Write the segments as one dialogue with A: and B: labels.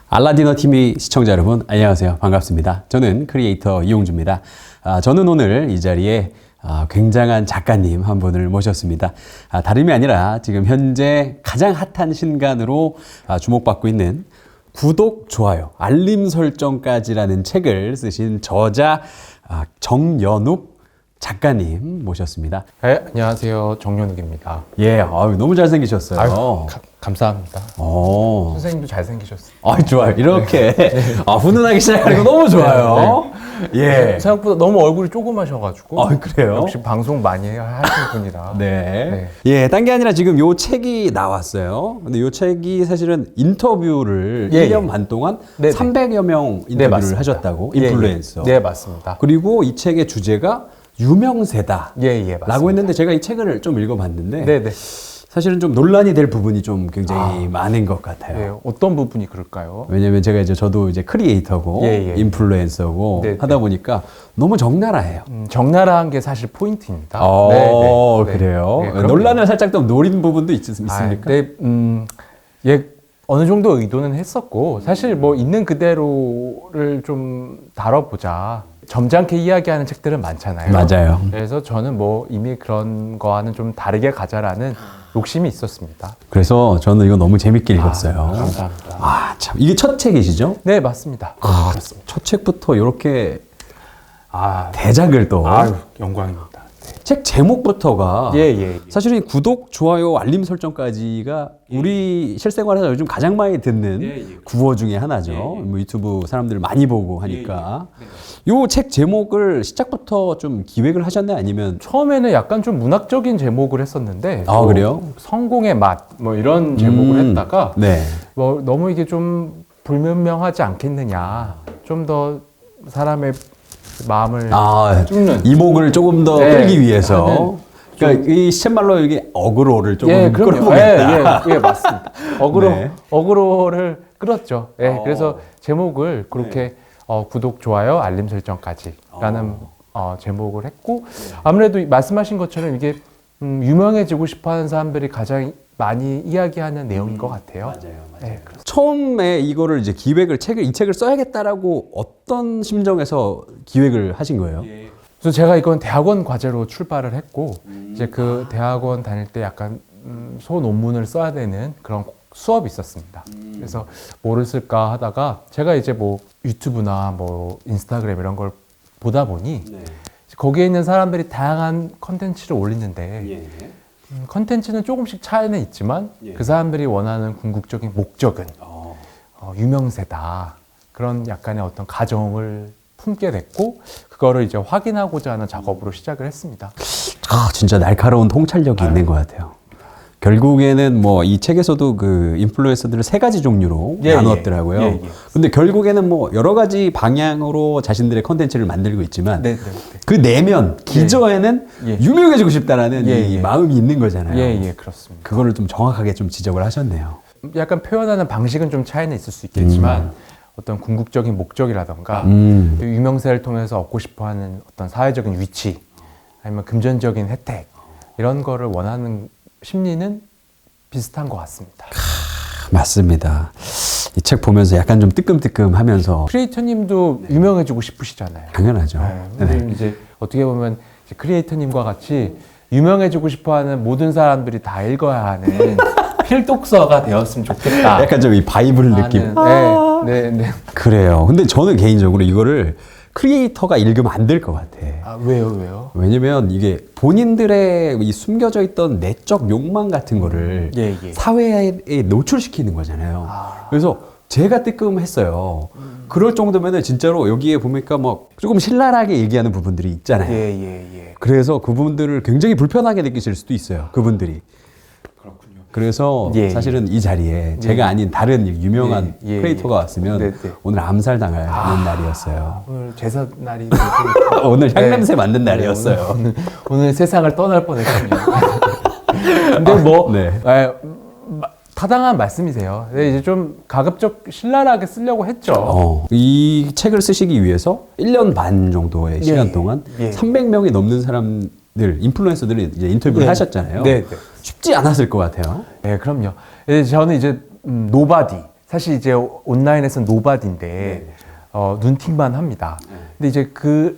A: 알라디너 TV 시청자 여러분 안녕하세요. 반갑습니다. 저는 크리에이터 이용주입니다. 저는 오늘 이 자리에 굉장한 작가님 한 분을 모셨습니다. 다름이 아니라 지금 현재 가장 핫한 신간으로 주목받고 있는 구독, 좋아요, 알림 설정까지라는 책을 쓰신 저자 정연욱 작가님 모셨습니다.
B: 네, 안녕하세요. 정연욱입니다.
A: 예, 너무 잘생기셨어요.
B: 아유, 감사합니다. 선생님도 잘생기셨어요.
A: 좋아요. 이렇게 훈훈하게 시작하는 거 너무 좋아요. 예.
B: 생각보다 너무 얼굴이 조그마셔가지고.
A: 그래요?
B: 역시 방송 많이 하시는 분이라.
A: 네. 예, 딴 게 아니라 지금 요 책이 나왔어요. 근데 요 책이 사실은 인터뷰를 1년 반 동안 300여 명 인터뷰를 하셨다고, 인플루엔서.
B: 네, 맞습니다.
A: 그리고 이 책의 주제가 유명세다.
B: 맞습니다.
A: 라고 했는데 제가 이 책을 좀 읽어봤는데.
B: 네네.
A: 사실은 좀 논란이 될 부분이 좀 굉장히 많은 것 같아요.
B: 네, 어떤 부분이 그럴까요?
A: 왜냐면 제가 저도 크리에이터고 인플루엔서고 하다 보니까 너무 적나라해요.
B: 적나라한 게 사실 포인트입니다.
A: 그래요? 네, 논란을 살짝 좀 노린 부분도 있습니까?
B: 어느 정도 의도는 했었고, 사실 뭐 있는 그대로를 좀 다뤄보자. 점잖게 이야기하는 책들은 많잖아요.
A: 맞아요.
B: 그래서 저는 뭐 이미 그런 거와는 좀 다르게 가자라는 욕심이 있었습니다.
A: 그래서 저는 이거 너무 재밌게 읽었어요.
B: 감사합니다.
A: 참. 이게 첫 책이시죠?
B: 네, 맞습니다.
A: 그렇습니다. 첫 책부터 이렇게 대작을 또.
B: 영광입니다.
A: 책 제목부터가
B: 예.
A: 사실은 구독, 좋아요, 알림 설정까지가 우리 실생활에서 요즘 가장 많이 듣는 구호 중에 하나죠. 뭐 유튜브 사람들 많이 보고 하니까. 요 책 제목을 시작부터 좀 기획을 하셨나요? 아니면
B: 처음에는 약간 좀 문학적인 제목을 했었는데
A: 그래요?
B: 성공의 맛 뭐 이런 제목을 했다가 뭐 너무 이게 좀 불분명하지 않겠느냐, 좀 더 사람의 마음을 쫓는
A: 이목을 조금 더 끌기 위해서. 그러니까 이 시쳇말로 이게 어그로를 조금 끌어보겠다.
B: 예, 맞습니다. 어그로를 끌었죠. 그래서 제목을 그렇게 구독, 좋아요, 알림 설정까지라는 제목을 했고, 아무래도 말씀하신 것처럼 이게 유명해지고 싶어하는 사람들이 가장 많이 이야기하는 내용인 것 같아요.
A: 맞아요. 처음에 이거를 이 책을 써야겠다라고 어떤 심정에서 기획을 하신 거예요?
B: 그래서 제가 이건 대학원 과제로 출발을 했고, 이제 그 대학원 다닐 때 약간 소논문을 써야 되는 그런 수업이 있었습니다. 그래서 뭐를 쓸까 하다가 제가 이제 뭐 유튜브나 뭐 인스타그램 이런 걸 보다 보니 거기에 있는 사람들이 다양한 컨텐츠를 올리는데 컨텐츠는 조금씩 차이는 있지만 그 사람들이 원하는 궁극적인 목적은 유명세다. 그런 약간의 어떤 가정을 품게 됐고, 그거를 이제 확인하고자 하는 작업으로 시작을 했습니다.
A: 진짜 날카로운 통찰력이 있는 것 같아요. 결국에는 뭐 이 책에서도 그 인플루엔서들을 3가지 종류로 나눴더라고요. 근데 결국에는 뭐 여러 가지 방향으로 자신들의 컨텐츠를 만들고 있지만 그 내면 기저에는 유명해지고 싶다라는 이 마음이 있는 거잖아요.
B: 그렇습니다.
A: 그거를 좀 정확하게 좀 지적을 하셨네요.
B: 약간 표현하는 방식은 좀 차이는 있을 수 있겠지만 어떤 궁극적인 목적이라던가 유명세를 통해서 얻고 싶어하는 어떤 사회적인 위치, 아니면 금전적인 혜택, 이런 거를 원하는 심리는 비슷한 것 같습니다.
A: 맞습니다. 이 책 보면서 약간 좀 뜨끔뜨끔하면서.
B: 크리에이터님도 유명해지고 싶으시잖아요.
A: 당연하죠.
B: 근데 이제 어떻게 보면 이제 크리에이터님과 같이 유명해지고 싶어하는 모든 사람들이 다 읽어야 하는 필독서가 되었으면 좋겠다.
A: 약간 좀 이 바이블 느낌.
B: 네.
A: 그래요. 근데 저는 개인적으로 이거를 크리에이터가 읽으면 안 될 것 같아.
B: 왜요?
A: 왜냐면 이게 본인들의 이 숨겨져 있던 내적 욕망 같은 거를 사회에 노출시키는 거잖아요. 그래서 제가 뜨끔했어요. 그럴 정도면은 진짜로 여기에 보니까 막 조금 신랄하게 얘기하는 부분들이 있잖아요. 그래서 그분들을 굉장히 불편하게 느끼실 수도 있어요. 그분들이. 그래서 사실은 이 자리에 제가 아닌 다른 유명한 크리에이터가 왔으면 오늘 암살당할 날이었어요.
B: 오늘 제사 날이
A: 오늘 향냄새 맡는 날이었어요.
B: 오늘 세상을 떠날 뻔했거든요. 근데 뭐 타당한 말씀이세요. 이제 좀 가급적 신랄하게 쓰려고 했죠.
A: 이 책을 쓰시기 위해서 1년 반 정도의 시간 동안 300명이 넘는 사람들, 인플루엔서들이 이제 인터뷰를 하셨잖아요. 쉽지 않았을 것 같아요.
B: 네, 그럼요. 저는 이제 노바디, 사실 이제 온라인에서는 노바디인데 눈팅만 합니다. 근데 이제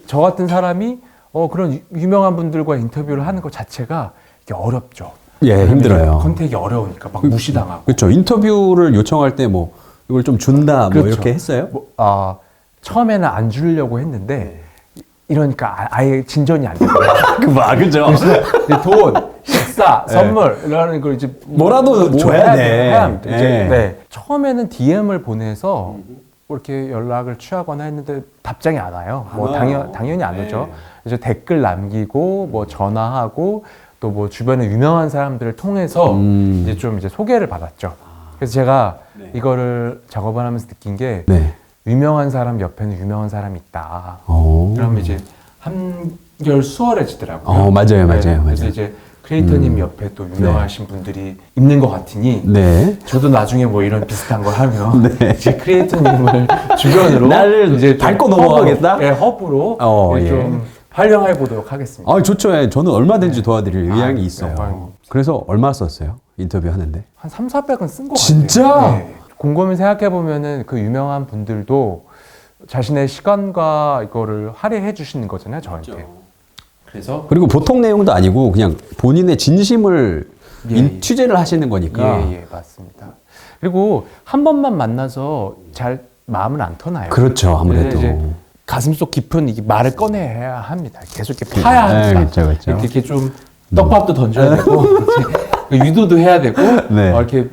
B: 저 같은 사람이 그런 유명한 분들과 인터뷰를 하는 것 자체가 이게 어렵죠.
A: 예, 힘들어요.
B: 컨택이 어려우니까 막 무시당하고.
A: 그렇죠. 인터뷰를 요청할 때 뭐 이걸 좀 준다 뭐
B: 그렇죠.
A: 이렇게 했어요?
B: 처음에는 안 주려고 했는데 이러니까 아예 진전이 안 되더라고요.
A: 그죠.
B: 그래서 돈, 식사, 선물 이런 걸 이제
A: 뭐라도 줘야 돼.
B: 해야 합니다. 이제
A: 예.
B: 네. 처음에는 DM을 보내서 뭐 이렇게 연락을 취하거나 했는데 답장이 안 와요. 뭐 당연히 안 오죠. 그래서 댓글 남기고 뭐 전화하고 또 뭐 주변에 유명한 사람들을 통해서 이제 좀 이제 소개를 받았죠. 그래서 제가 이거를 작업을 하면서 느낀 게
A: 네.
B: 유명한 사람 옆에는 유명한 사람이 있다.
A: 오.
B: 그러면 이제 한결 수월해지더라고요.
A: 맞아요.
B: 그래서 이제 크리에이터님 옆에 또 유명하신 분들이 있는 것 같으니
A: 네.
B: 저도 나중에 뭐 이런 비슷한 걸 하면
A: 네.
B: 이제 크리에이터님을 주변으로
A: 나를
B: 이제
A: 밟고 넘어가겠다?
B: 허브로 좀 활용해 보도록 하겠습니다.
A: 좋죠. 예. 저는 얼마든지 도와드릴 의향이 있어요.
B: 영광입니다.
A: 그래서 얼마 썼어요? 인터뷰 하는데?
B: 한 3,400은 쓴 것 같아요.
A: 진짜?
B: 네. 곰곰이 생각해 보면은 그 유명한 분들도 자신의 시간과 이거를 할애해 주시는 거잖아요, 저한테. 그래서
A: 그리고 보통 내용도 아니고 그냥 본인의 진심을 취재를 하시는 거니까.
B: 예, 맞습니다. 그리고 한 번만 만나서 잘 마음을 안 터나요.
A: 그렇죠, 아무래도.
B: 이제 가슴속 깊은 이 말을 꺼내야 합니다. 계속 이렇게 파야 합니다.
A: 그렇죠.
B: 이렇게 좀 떡밥도 던져야 되고 이제 유도도 해야 되고
A: 네.
B: 이렇게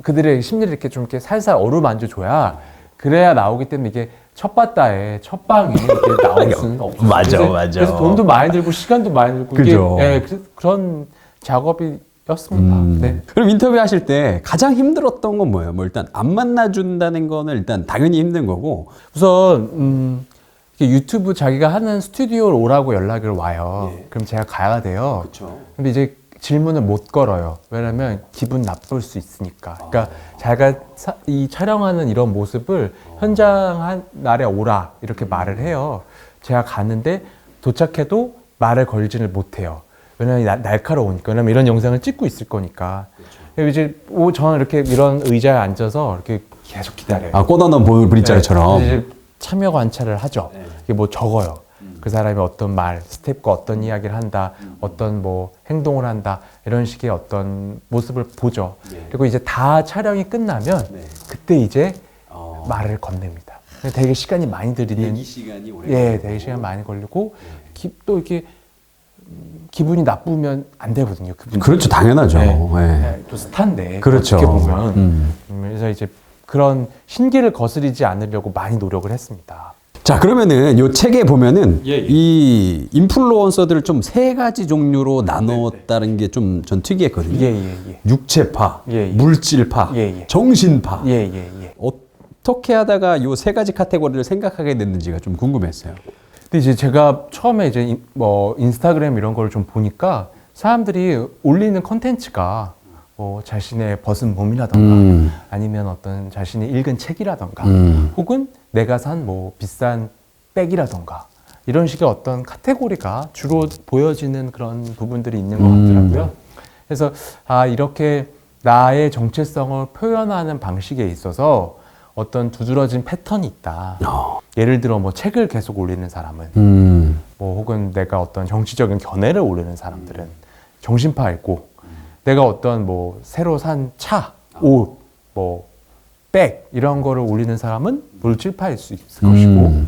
B: 그들의 심리를 이렇게 좀 이렇게 살살 어루만져 줘야 그래야 나오기 때문에 이게 첫 바다에 첫 방에 이렇게 나올 수는 없어요.
A: 맞아.
B: 그래서 돈도 많이 들고 시간도 많이 들고
A: 그죠.
B: 이게 그런 작업이었습니다. 네.
A: 그럼 인터뷰 하실 때 가장 힘들었던 건 뭐예요? 뭐 일단 안 만나준다는 거는 일단 당연히 힘든 거고.
B: 우선 이렇게 유튜브 자기가 하는 스튜디오로 오라고 연락이 와요. 그럼 제가 가야 돼요. 근데 이제 질문을 못 걸어요. 왜냐면 기분 나쁠 수 있으니까. 그러니까 자기가 이 촬영하는 이런 모습을 현장 한 날에 오라 이렇게 말을 해요. 제가 가는데 도착해도 말을 걸지를 못해요. 왜냐면 날카로우니까. 왜냐면 이런 영상을 찍고 있을 거니까. 그리고 이제 저는 이렇게 이런 의자에 앉아서 이렇게 계속 기다려요.
A: 꽂아놓은 브릿자루처럼.
B: 이제 참여 관찰을 하죠. 이게 뭐 적어요. 그 사람이 어떤 말, 스텝과 어떤 이야기를 한다, 어떤 뭐 행동을 한다, 이런 식의 어떤 모습을 보죠. 그리고 이제 다 촬영이 끝나면 그때 이제 말을 건넵니다. 되게 시간이 많이 들이는.
A: 시간이 오래.
B: 되게 시간 많이 걸리고 또 이렇게 기분이 나쁘면 안 되거든요.
A: 그렇죠, 당연하죠.
B: 또 스타인데.
A: 그렇죠.
B: 어떻게 보면. 그래서 이제 그런 신기를 거스르지 않으려고 많이 노력을 했습니다.
A: 자, 그러면은 요 책에 보면은 이 인플루언서들을 좀 세 가지 종류로 나눴다는 게 좀 전 특이했거든요. 육체파, 물질파, 정신파. 어떻게 하다가 요 세 가지 카테고리를 생각하게 됐는지가 좀 궁금했어요.
B: 근데 이제 제가 처음에 이제 뭐 인스타그램 이런 걸 좀 보니까 사람들이 올리는 컨텐츠가 뭐 자신의 벗은 몸이라던가 아니면 어떤 자신이 읽은 책이라던가 혹은 내가 산 뭐 비싼 백이라던가 이런 식의 어떤 카테고리가 주로 보여지는 그런 부분들이 있는 것 같더라고요. 그래서 이렇게 나의 정체성을 표현하는 방식에 있어서 어떤 두드러진 패턴이 있다. 예를 들어 뭐 책을 계속 올리는 사람은 뭐 혹은 내가 어떤 정치적인 견해를 올리는 사람들은 정신파이고 내가 어떤 뭐 새로 산 차, 옷, 뭐 백 이런 거를 올리는 사람은 물질파일 수 있을 것이고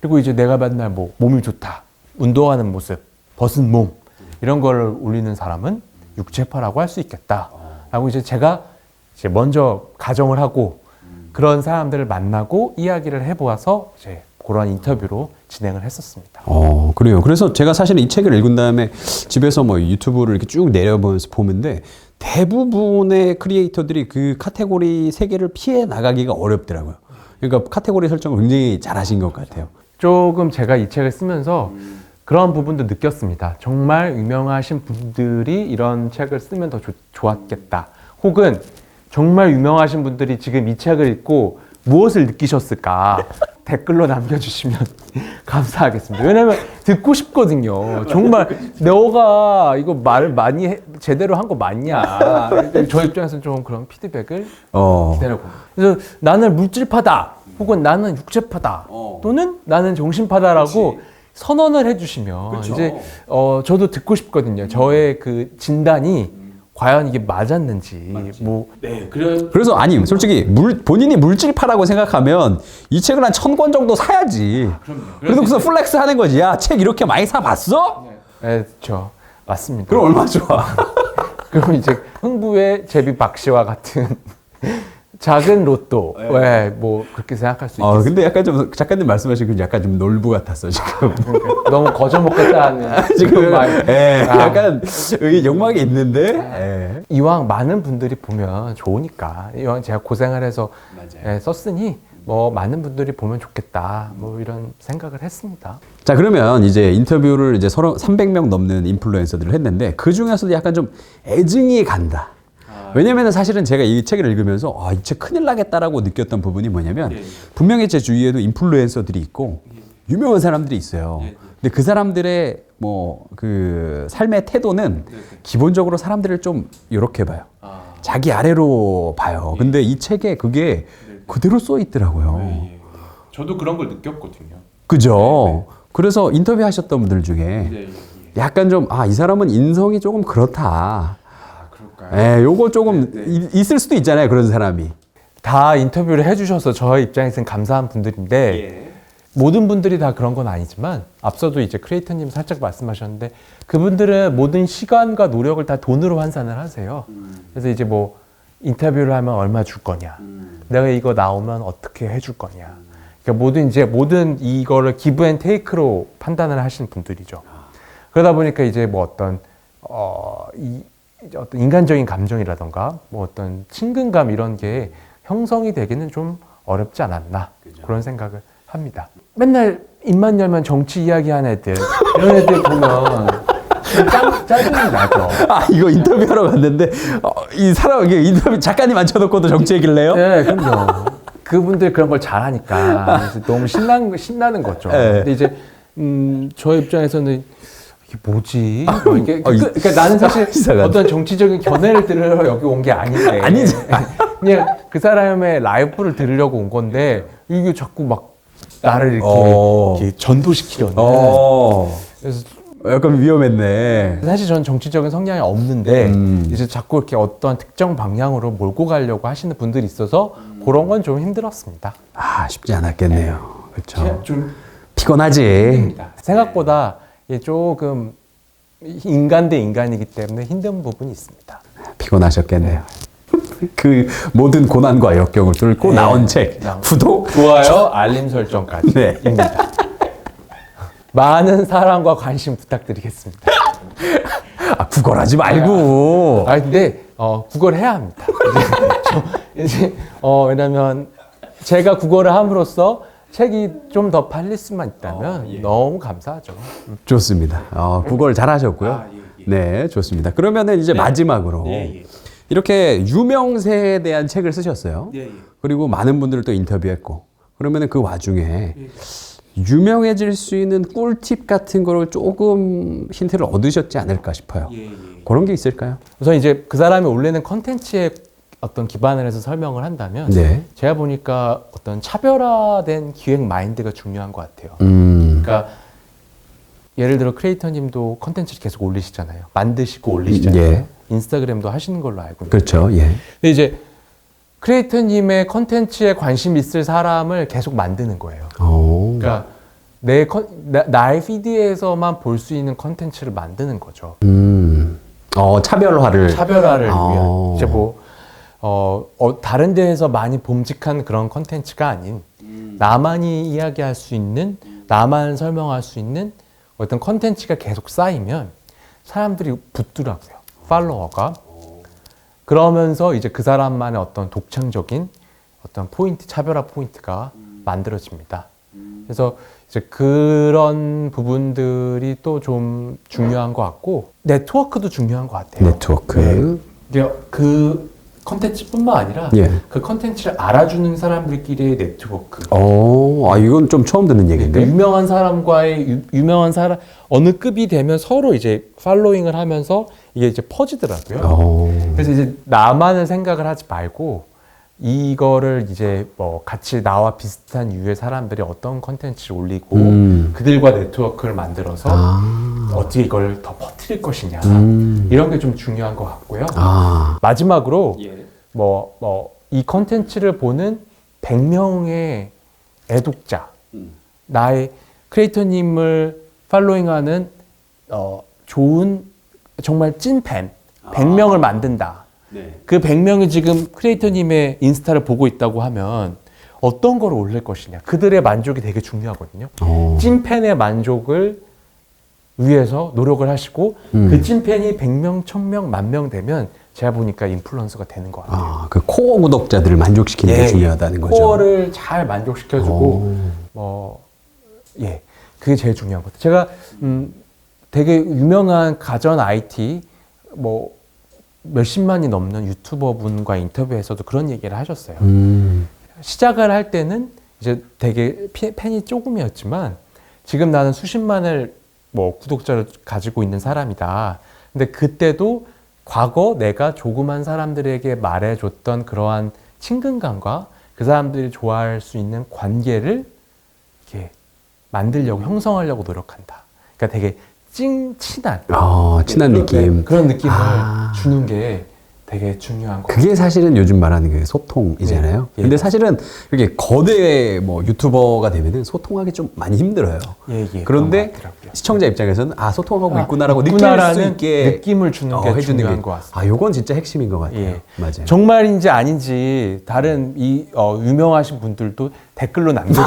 B: 그리고 이제 내가 맨날 뭐 몸이 좋다, 운동하는 모습, 벗은 몸 이런 거를 올리는 사람은 육체파라고 할 수 있겠다. 라고 이제 제가 이제 먼저 가정을 하고 그런 사람들을 만나고 이야기를 해보아서 이제 그런 인터뷰로 진행을 했었습니다.
A: 그래요. 그래서 제가 사실 이 책을 읽은 다음에 집에서 뭐 유튜브를 이렇게 쭉 내려보면서 보는데 대부분의 크리에이터들이 그 카테고리 세 개를 피해 나가기가 어렵더라고요. 그러니까 카테고리 설정을 굉장히 잘하신 것 같아요.
B: 조금 제가 이 책을 쓰면서 그런 부분도 느꼈습니다. 정말 유명하신 분들이 이런 책을 쓰면 더 좋았겠다. 혹은 정말 유명하신 분들이 지금 이 책을 읽고 무엇을 느끼셨을까 댓글로 남겨주시면 감사하겠습니다. 왜냐면 듣고 싶거든요. 정말 너가 이거 말 많이 제대로 한 거 맞냐. 저 입장에서는 좀 그런 피드백을 기다려봅니다. 그래서 나는 물질파다, 혹은 나는 육체파다, 또는 나는 정신파다라고 그치. 선언을 해주시면 그쵸. 이제 저도 듣고 싶거든요. 저의 그 진단이 과연 이게 맞았는지. 맞지. 뭐.
A: 네, 그래서 아니 솔직히 본인이 물질파라고 생각하면 이 책을 한 1,000권 정도 사야지. 그럼요. 그래서 무슨 플렉스 하는 거지. 야, 책 이렇게 많이 사봤어?
B: 네, 그렇죠. 맞습니다.
A: 그럼 얼마나 좋아.
B: 그럼 이제 흥부의 제비박 씨와 같은 작은 로또. 네, 뭐 그렇게 생각할 수 있겠어요.
A: 근데 약간 좀 작가님 말씀하신 약간 좀 놀부 같았어 지금.
B: 그러니까 너무 거저먹겠다는
A: 지금 약간 여기 욕망이 있는데.
B: 이왕 많은 분들이 보면 좋으니까 이왕 제가 고생을 해서 썼으니 뭐 많은 분들이 보면 좋겠다 뭐 이런 생각을 했습니다.
A: 자, 그러면 이제 인터뷰를 이제 300명 넘는 인플루엔서들을 했는데 그 중에서도 약간 좀 애증이 간다. 왜냐면은 사실은 제가 이 책을 읽으면서 이 책 큰일 나겠다라고 느꼈던 부분이 뭐냐면 분명히 제 주위에도 인플루엔서들이 있고 유명한 사람들이 있어요. 근데 그 사람들의 뭐 그 삶의 태도는 기본적으로 사람들을 좀 이렇게 봐요. 자기 아래로 봐요. 근데 이 책에 그게 그대로 써 있더라고요.
C: 저도 그런 걸 느꼈거든요.
A: 그죠? 그래서 인터뷰하셨던 분들 중에 약간 좀 이 사람은 인성이 조금 그렇다. 요거 조금 있을 수도 있잖아요. 그런 사람이.
B: 다 인터뷰를 해주셔서 저의 입장에서는 감사한 분들인데 모든 분들이 다 그런 건 아니지만 앞서도 이제 크리에이터님 살짝 말씀하셨는데 그분들은 모든 시간과 노력을 다 돈으로 환산을 하세요. 그래서 이제 뭐 인터뷰를 하면 얼마 줄 거냐, 내가 이거 나오면 어떻게 해줄 거냐. 그러니까 모든 이거를 기브 앤 테이크로 판단을 하시는 분들이죠. 그러다 보니까 이제 뭐 어떤 인간적인 감정이라던가 뭐 어떤 친근감 이런 게 형성이 되기는 좀 어렵지 않았나. 그죠. 그런 생각을 합니다. 맨날 입만 열면 정치 이야기하는 애들 이런 애들 보면 짜증이 나죠.
A: 이거 인터뷰하러 갔는데 이 사람 이게 인터뷰 작가님 앉혀놓고도 정치 얘기를 해요?
B: 네, 그럼요. 그분들 그런 걸 잘하니까 너무 신나는 거죠. 근데 이제 저 입장에서는 이게 뭐지? 그러니까 나는 사실 어떤 정치적인 견해를 들으러 여기 온 게 아닌데.
A: 아니지.
B: 그냥 그 사람의 라이프를 들으려고 온 건데 이게 자꾸 막 나를 이렇게 전도시키려는. 그래서
A: 약간 위험했네.
B: 사실 저는 정치적인 성향이 없는데 이제 자꾸 이렇게 어떤 특정 방향으로 몰고 가려고 하시는 분들이 있어서 그런 건 좀 힘들었습니다.
A: 쉽지 않았겠네요. 그렇죠. 좀 피곤하지.
B: 생각보다 조금 인간 대 인간이기 때문에 힘든 부분이 있습니다.
A: 피곤하셨겠네요. 그 모든 고난과 역경을 뚫고 나온 책. 구독,
B: 좋아요, 알림 설정까지입니다. 많은 사랑과 관심 부탁드리겠습니다.
A: 구걸하지 말고.
B: 근데 구걸해야 합니다. 왜냐면 제가 구걸을 함으로써 책이 좀 더 팔릴 수만 있다면 너무 감사하죠.
A: 좋습니다. 구걸 잘하셨고요. 네, 좋습니다. 그러면은 이제 마지막으로 이렇게 유명세에 대한 책을 쓰셨어요. 그리고 많은 분들을 또 인터뷰했고 그러면은 그 와중에 유명해질 수 있는 꿀팁 같은 거를 조금 힌트를 얻으셨지 않을까 싶어요. 그런 게 있을까요?
B: 우선 이제 그 사람이 올리는 컨텐츠에 어떤 기반을 해서 설명을 한다면 제가 보니까 어떤 차별화된 기획 마인드가 중요한 것 같아요. 그러니까 예를 들어 크리에이터님도 컨텐츠를 계속 올리시잖아요. 만드시고 올리시잖아요. 인스타그램도 하시는 걸로 알고 있는데.
A: 그렇죠.
B: 근데 이제 크리에이터님의 컨텐츠에 관심 있을 사람을 계속 만드는 거예요. 그러니까 나의 피드에서만 볼 수 있는 컨텐츠를 만드는 거죠.
A: 차별화를
B: 위한. 이제 다른 데에서 많이 봄직한 그런 컨텐츠가 아닌 나만이 이야기할 수 있는, 나만 설명할 수 있는 어떤 컨텐츠가 계속 쌓이면 사람들이 붙더라고요. 팔로워가. 그러면서 이제 그 사람만의 어떤 독창적인 어떤 포인트, 차별화 포인트가 만들어집니다. 그래서 이제 그런 부분들이 또 좀 중요한 것 같고, 네트워크도 중요한 것 같아요.
A: 네트워크.
B: 그 컨텐츠뿐만 아니라
A: 예.
B: 그 컨텐츠를 알아주는 사람들끼리의 네트워크.
A: 이건 좀 처음 듣는 얘기인데.
B: 그러니까 유명한 사람과의 유명한 사람 어느 급이 되면 서로 이제 팔로잉을 하면서 이게 이제 퍼지더라고요. 그래서 이제 나만을 생각을 하지 말고 이거를 이제 뭐 같이 나와 비슷한 유의 사람들이 어떤 컨텐츠를 올리고 그들과 네트워크를 만들어서 어떻게 이걸 더 퍼뜨릴 것이냐 이런 게 좀 중요한 것 같고요. 마지막으로 이 컨텐츠를 보는 100명의 애독자, 나의 크리에이터님을 팔로잉하는 좋은 정말 찐팬 100명을 만든다.
A: 네.
B: 그 100명이 지금 크리에이터님의 인스타를 보고 있다고 하면 어떤 걸 올릴 것이냐. 그들의 만족이 되게 중요하거든요. 찐팬의 만족을 위해서 노력을 하시고 그 찐팬이 100명, 1000명, 10,000명 되면 제가 보니까 인플루언서가 되는 것 같아요.
A: 그 코어 구독자들을 만족시키는 게 중요하다는 거죠.
B: 코어를 잘 만족시켜주고 그게 제일 중요한 것 같아요. 제가 되게 유명한 가전 IT 몇십만이 넘는 유튜버 분과 인터뷰에서도 그런 얘기를 하셨어요. 시작을 할 때는 이제 되게 팬이 조금이었지만 지금 나는 수십만을 구독자를 가지고 있는 사람이다. 근데 그때도 과거 내가 조그만 사람들에게 말해줬던 그러한 친근감과 그 사람들이 좋아할 수 있는 관계를 이렇게 만들려고 형성하려고 노력한다. 그러니까 되게 친한
A: 친한 느낌.
B: 그런 느낌을 주는 게 되게 중요한 거.
A: 그게 사실은 요즘 말하는 그 소통이잖아요.
B: 예.
A: 근데 사실은 이렇게 거대 유튜버가 되면은 소통하기 좀 많이 힘들어요. 그런데 시청자 입장에서는 소통하고 있구나라고 느낄 수 있게
B: 느낌을 주는 게
A: 해주는
B: 중요한
A: 게
B: 것 같습니다.
A: 요건 진짜 핵심인 것 같아요. 맞아요.
B: 정말인지 아닌지 다른 유명하신 분들도 댓글로 남겨주세요.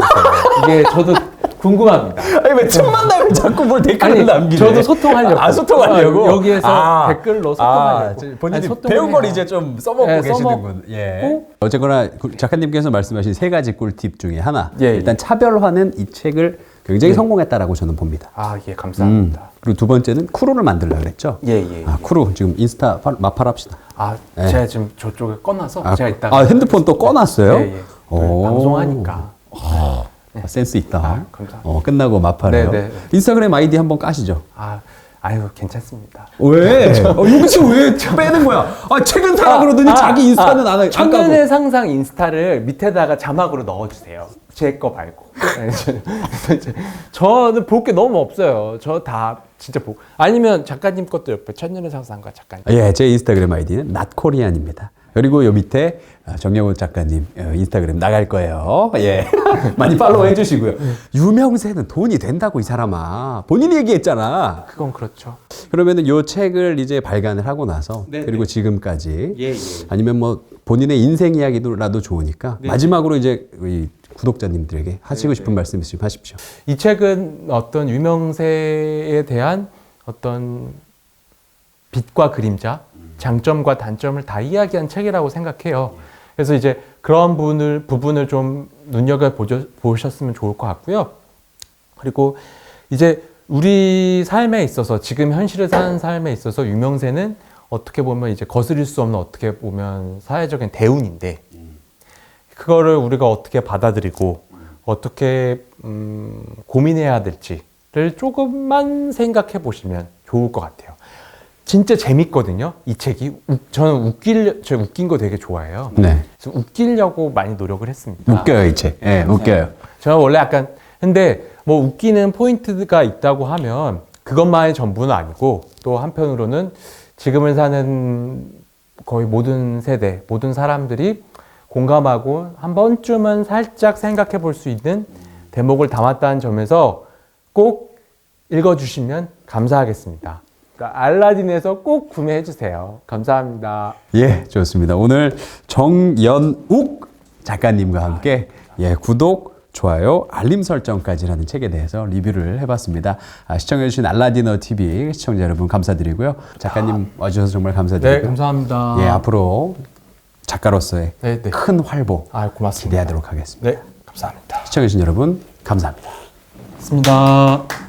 B: 이게 저도 궁금합니다.
A: 아니 왜 틈 만나면 자꾸 뭘 댓글을 남기네.
B: 저도 소통하려고.
A: 소통하려고?
B: 여기에서 댓글로 소통하려고.
A: 본인이 배운 걸 이제 좀 써먹고 계시는군. 어쨌거나 작가님께서 말씀하신 세 가지 꿀팁 중에 하나. 일단 차별화는 이 책을 굉장히 성공했다라고 저는 봅니다.
B: 감사합니다.
A: 그리고 두 번째는 크루를 만들려고 그랬죠. 크루 지금 인스타 마팔합시다.
B: 제가 지금 저쪽에 꺼놔서 제가 이따가
A: 핸드폰 또 꺼놨어요?
B: 방송하니까.
A: 센스 있다.
B: 감사합니다.
A: 끝나고 마팔해요. 인스타그램 아이디 한번 까시죠.
B: 괜찮습니다.
A: 왜? 여기서 왜 빼는 거야? 책은 사라 그러더니 자기 인스타는 안 하고.
B: 청년의 상상 인스타를 밑에다가 자막으로 넣어주세요. 제 거 말고. 저는 볼 게 너무 없어요. 저 다 진짜 보고. 아니면 작가님 것도 옆에 천년의 상상과 작가님.
A: 제 인스타그램 아이디는 notkorean입니다. 그리고 요 밑에 정영훈 작가님 인스타그램 나갈 거예요. 많이 팔로우 해주시고요. 유명세는 돈이 된다고 이 사람아. 본인이 얘기했잖아.
B: 그건 그렇죠.
A: 그러면은 요 책을 이제 발간을 하고 나서 그리고 지금까지 아니면 본인의 인생 이야기도라도 좋으니까 마지막으로 이제 우리 구독자님들에게 하시고 싶은 말씀 있으시면 하십시오.
B: 이 책은 어떤 유명세에 대한 어떤 빛과 그림자, 장점과 단점을 다 이야기한 책이라고 생각해요. 그래서 이제 그런 부분을 좀 눈여겨보셨으면 좋을 것 같고요. 그리고 이제 우리 삶에 있어서, 지금 현실을 사는 삶에 있어서 유명세는 어떻게 보면 이제 거스릴 수 없는, 어떻게 보면 사회적인 대운인데, 그거를 우리가 어떻게 받아들이고 어떻게 고민해야 될지를 조금만 생각해 보시면 좋을 것 같아요. 진짜 재밌거든요, 이 책이. 저는 웃긴 거 되게 좋아해요. 그래서 웃기려고 많이 노력을 했습니다.
A: 웃겨요, 이 책. 웃겨요.
B: 저는 원래 근데 웃기는 포인트가 있다고 하면 그것만이 전부는 아니고, 또 한편으로는 지금을 사는 거의 모든 세대, 모든 사람들이 공감하고 한 번쯤은 살짝 생각해 볼 수 있는 대목을 담았다는 점에서 꼭 읽어주시면 감사하겠습니다. 그러니까 알라딘에서 꼭 구매해 주세요. 감사합니다.
A: 좋습니다. 오늘 정연욱 작가님과 함께 구독, 좋아요, 알림 설정까지라는 책에 대해서 리뷰를 해봤습니다. 시청해주신 알라디너 TV 시청자 여러분 감사드리고요. 작가님 와주셔서 정말 감사드리고요.
B: 감사합니다.
A: 앞으로 작가로서의 큰 활보
B: 고맙습니다.
A: 기대하도록 하겠습니다.
B: 감사합니다.
A: 시청해주신 여러분 감사합니다.
B: 고맙습니다.